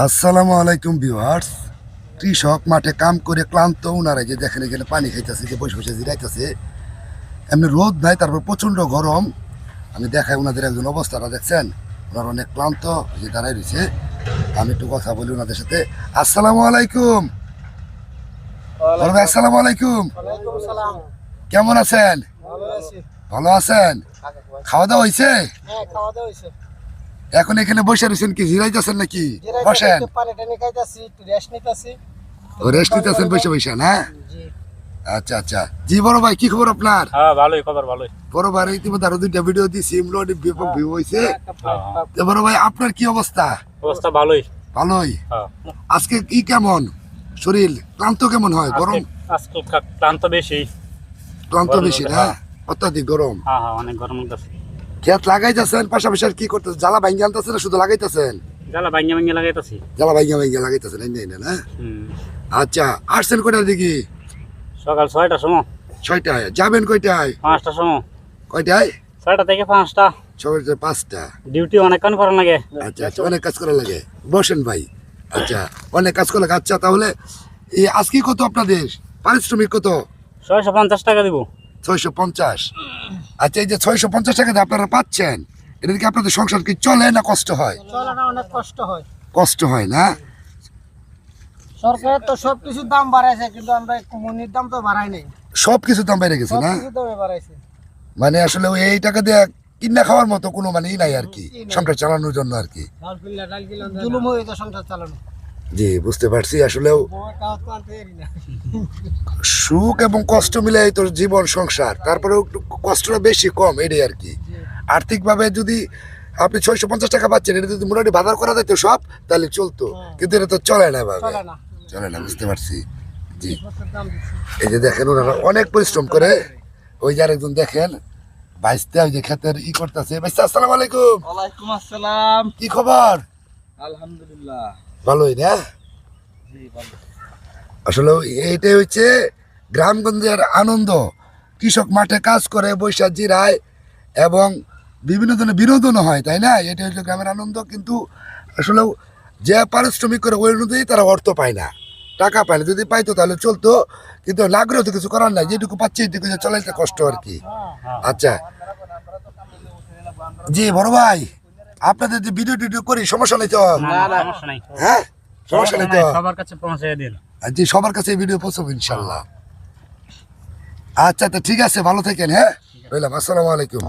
আসসালামু আলাইকুম ভিউয়ার্স। কৃষক মাঠে কাম করে ক্লান্ত, ওনারা যে দেখেন এখানে পানি খাইতেছে, যে বসে বসে জিরাইতেছে। এমনি রোদ নাই, তারপর প্রচণ্ড গরম। আমি দেখাই ওনাদের একজন অবস্থাটা, দেখছেন ওনারা অনেক ক্লান্ত, যে দাঁড়াই রয়েছে। আমি একটু কথা বলি ওনাদের সাথে। আসসালামু আলাইকুম। আসসালামু আলাইকুম। কেমন আছেন? ভালো আছেন? খাওয়া দাওয়া হয়েছে? এখন এখানে বসে রয়েছেন কি, জিরাইতেছেন নাকি? বসেন, রেস্ট নিতেছেন বসে বসে না? আচ্ছা আচ্ছা। জি বড় ভাই, কি খবর আপনার? ভালোই খবর, ভালোই। বড় ভাই ইতিমধ্যে আরো দুইটা ভিডিও দিয়েছি, ভিউ হয়েছে। তো বড় ভাই, আপনার কি অবস্থা? অবস্থা ভালোই। ভালোই। আজকে কি কেমন শরীর? ক্লান্ত কেমন হয়? গরম? আজকে ক্লান্ত বেশি। ক্লান্ত বেশি না? অত্যাধিক গরম। অনেক গরম লাগতেছে। ক্ষেত লাগাইতেছেন, পাশাপাশি আর কি করতেছেন? জ্বালা ভাঙ্গি আনতেছেন না শুধু লাগাইতেছেন? জ্বালা ভাঙ্গা ভাঙ্গা লাগাইতেছি। জ্বালা ভাঙ্গা ভাঙ্গা লাগাইতেছেন, এই না? আচ্ছা, আসছেন কয়টার দিকে? সকাল 6টার সময়। 6টায়। যাবেন কয়টায়? 5টার সময়। কয়টায়? 6টা থেকে 5টা। 5টা। ডিউটি অনেকক্ষণ করা লাগে। আচ্ছা আচ্ছা, অনেক কাজ করা লাগে। বসেন ভাই। আচ্ছা, অনেক কাজ করা লাগে। আচ্ছা, তাহলে এই আজকে কত আপনাদের পারিশ্রমিক? কত? 650 টাকা দিব। 650। আচ্ছা, এই যে 650 টাকা দিয়ে আপনারা পাচ্ছেন, এটা কি আপনাদের সংসার কি চলে না কষ্ট হয়? চলে না, অনেক কষ্ট হয়। কষ্ট হয় না? সরকার তো সবকিছুর দাম বাড়াইছে, কিন্তু আমরা মনির দাম তো বাড়াই নাই। সবকিছু দাম বেড়ে গেছে না? সবকিছুর দামে বাড়াইছে। মানে আসলে এই টাকা দিয়ে কিনা খাওয়ার মতো কোনো মানে নাই আর কি, সংসার চালানোর জন্য আর কি। জুলুম হয়ে তো সংসার চালানো। জি, বুঝতে পারছি। আসলেও সুখ এবং কষ্ট মিলে তোর জীবন সংসার, তারপরেও একটু কষ্টটা বেশি কম, এটাই আর কি। আর্থিকভাবে যদি আপনি 650 টাকা পাচ্ছেন, এটা যদি মোটামুটি বাজার করা যেত সব, তাহলে চলতো। কিন্তু এটা তো চলে না ভাবে, চলে না, বুঝতে পারছি। জি, এই যে দেখেন ওনারা অনেক পরিশ্রম করে। ওই যে আরেকজন দেখেন বাইসতে, ওই যে ক্ষেতের ই করতেছে। বাইসতে, আসসালামু আলাইকুম। ওয়ালাইকুম আসসালাম। কি খবর? আলহামদুলিল্লাহ ভালোই না? আসলে এইটাই হচ্ছে গ্রামগঞ্জের আনন্দ। কৃষক মাঠে কাজ করে, বৈশাখ জিরায় এবং বিভিন্ন ধরনের বিনোদনও হয়, তাই না? এটা হচ্ছে গ্রামের আনন্দ। কিন্তু আসলে যে পারিশ্রমিক করে ওই অনুযায়ী তারা অর্থ পায় না, টাকা পায় না। যদি পাইতো তাহলে চলতো, কিন্তু না করেও তো কিছু করার নাই। যেটুকু পাচ্ছে এইটুকু যে চলাইতে কষ্ট আর কি। আচ্ছা জি বড় ভাই, আপনাদের যে ভিডিও টিডিও করি, সমস্যা নেই তো? সমস্যা নাই। হ্যাঁ, সমস্যা নেই তো? সবার কাছে পৌঁছে দিন। জি, সবার কাছে ভিডিও পৌঁছাবো ইনশাল্লাহ। আচ্ছা, তো ঠিক আছে, ভালো থাকেন। হ্যাঁ, রইলাম। আসসালামু আলাইকুম।